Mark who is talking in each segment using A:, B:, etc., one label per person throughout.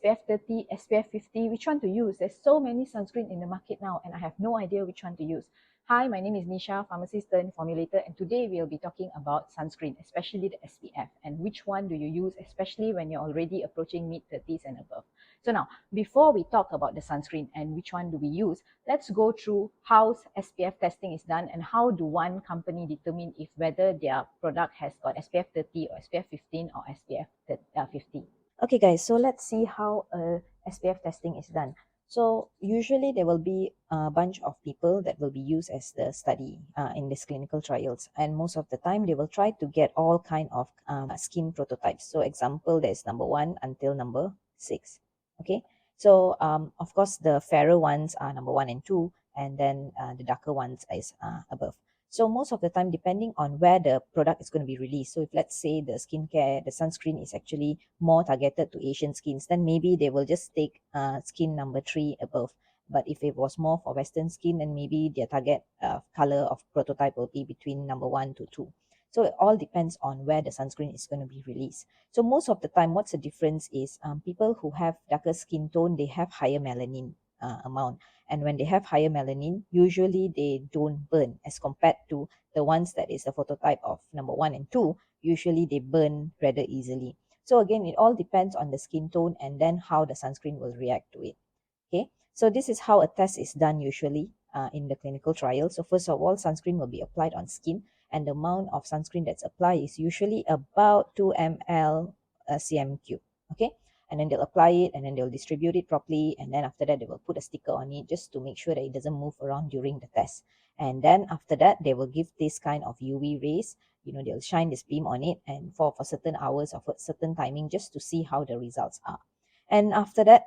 A: SPF 30, SPF 50, which one to use? There's so many sunscreen in the market now and I have no idea which one to use. Hi, my name is Nisha, pharmacist turned formulator, and today we'll be talking about sunscreen, especially the SPF, and which one do you use, especially when you're already approaching mid-30s and above. So now, before we talk about the sunscreen and which one do we use, let's go through how SPF testing is done and how do one company determine if whether their product has got SPF 30 or SPF 15 or SPF 50. Okay guys, so let's see how SPF testing is done. So usually there will be a bunch of people that will be used as the study in these clinical trials, and most of the time they will try to get all kind of skin prototypes. So example, there's number 1 until number 6. Okay, so of course the fairer ones are number 1 and 2, and then the darker ones is above. So most of the time, depending on where the product is going to be released, so if let's say the skincare, the sunscreen is actually more targeted to Asian skins, then maybe they will just take skin number 3 above. But if it was more for Western skin, then maybe their target color of prototype will be between number 1 to 2. So it all depends on where the sunscreen is going to be released. So most of the time, what's the difference is people who have darker skin tone, they have higher melanin amount. And when they have higher melanin, usually they don't burn as compared to the ones that is the phototype of number 1 and 2. Usually they burn rather easily. So again, it all depends on the skin tone and then how the sunscreen will react to it. Okay, so this is how a test is done usually in the clinical trial. So first of all, sunscreen will be applied on skin, and the amount of sunscreen that's applied is usually about 2 ml cm cube. Okay, and then they'll apply it and then they'll distribute it properly, and then after that they will put a sticker on it just to make sure that it doesn't move around during the test. And then after that they will give this kind of UV rays, they'll shine this beam on it and for certain hours or for certain timing just to see how the results are. And after that,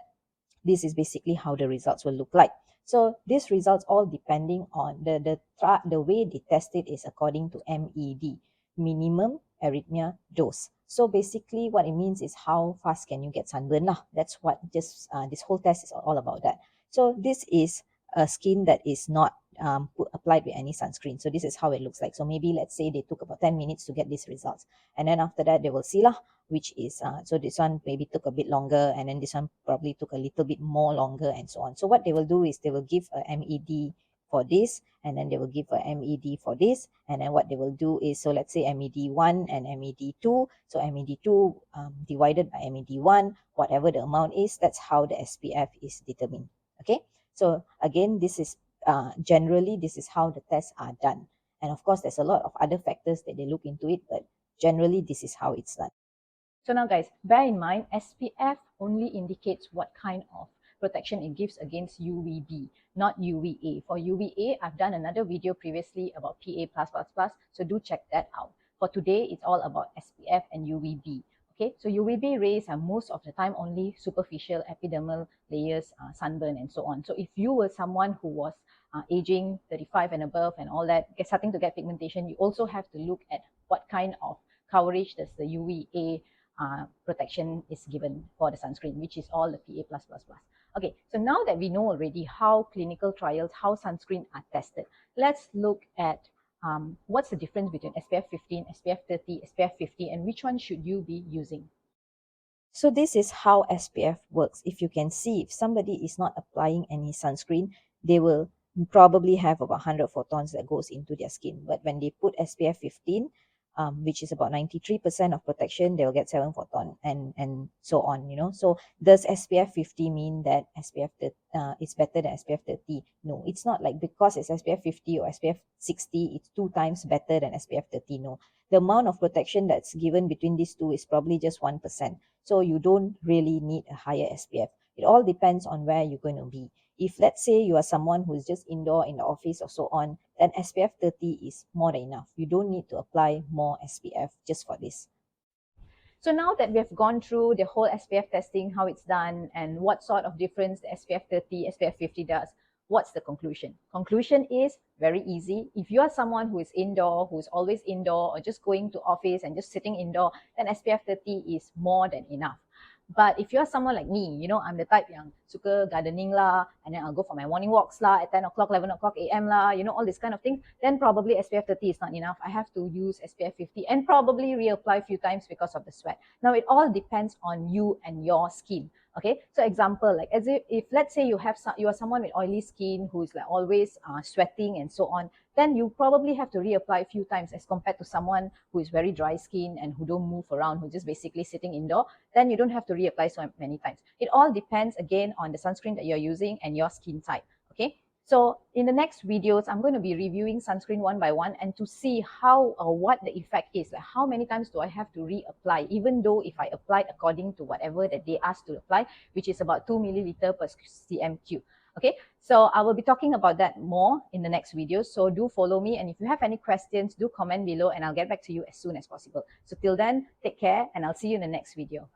A: this is basically how the results will look like. So these results all depending on the way they test it is according to MED, minimum arrhythmia dose. So basically what it means is how fast can you get sunburn lah. That's what this whole test is all about that. So this is a skin that is not applied with any sunscreen. So this is how it looks like. So maybe let's say they took about 10 minutes to get these results. And then after that they will see lah, which is, so this one maybe took a bit longer, and then this one probably took a little bit more longer, and so on. So what they will do is they will give a MED for this, and then they will give a MED for this, and then what they will do is, so let's say MED1 and MED2, so MED2 divided by MED1, whatever the amount is, that's how the SPF is determined. Okay, so again, this is generally this is how the tests are done, and of course there's a lot of other factors that they look into it, but generally this is how it's done. So now guys, bear in mind, SPF only indicates what kind of protection it gives against UVB, not UVA. For UVA, I've done another video previously about PA+++, so do check that out. For today, it's all about SPF and UVB. Okay, so UVB rays are most of the time only superficial epidermal layers, sunburn and so on. So if you were someone who was aging 35 and above and all that, starting to get pigmentation, you also have to look at what kind of coverage does the UVA protection is given for the sunscreen, which is all the PA+++. Okay, so now that we know already how clinical trials, how sunscreen are tested, let's look at what's the difference between SPF 15, SPF 30, SPF 50, and which one should you be using. So this is how SPF works. If you can see, if somebody is not applying any sunscreen, they will probably have about 100 photons that goes into their skin. But when they put SPF 15, which is about 93% of protection, they'll get 7 photon and so on, So does SPF 50 mean that SPF is better than SPF 30? No, it's not like because it's SPF 50 or SPF 60, it's 2 times better than SPF 30. No, the amount of protection that's given between these two is probably just 1%. So you don't really need a higher SPF. It all depends on where you're going to be. If let's say you are someone who is just indoor in the office or so on, then SPF 30 is more than enough. You don't need to apply more SPF just for this. So now that we have gone through the whole SPF testing, how it's done, and what sort of difference the SPF 30, SPF 50 does, what's the conclusion? Conclusion is very easy. If you are someone who is indoor, who's always indoor, or just going to office and just sitting indoor, then SPF 30 is more than enough. But if you're someone like me, I'm the type yang suka gardening lah, and then I'll go for my morning walks lah at 10 o'clock, 11 o'clock a.m. lah, all this kind of things, then probably SPF 30 is not enough. I have to use SPF 50 and probably reapply a few times because of the sweat. Now, it all depends on you and your skin. Okay, so example, like as if let's say you are someone with oily skin who is like always sweating and so on, then you probably have to reapply a few times as compared to someone who is very dry skin and who don't move around, who just basically sitting indoor. Then you don't have to reapply so many times. It all depends again on the sunscreen that you're using and your skin type. Okay, so in the next videos, I'm going to be reviewing sunscreen one by one and to see how or what the effect is. Like how many times do I have to reapply, even though if I applied according to whatever that they asked to apply, which is about 2 milliliter per cm cube. Okay, so I will be talking about that more in the next video. So do follow me. And if you have any questions, do comment below and I'll get back to you as soon as possible. So till then, take care and I'll see you in the next video.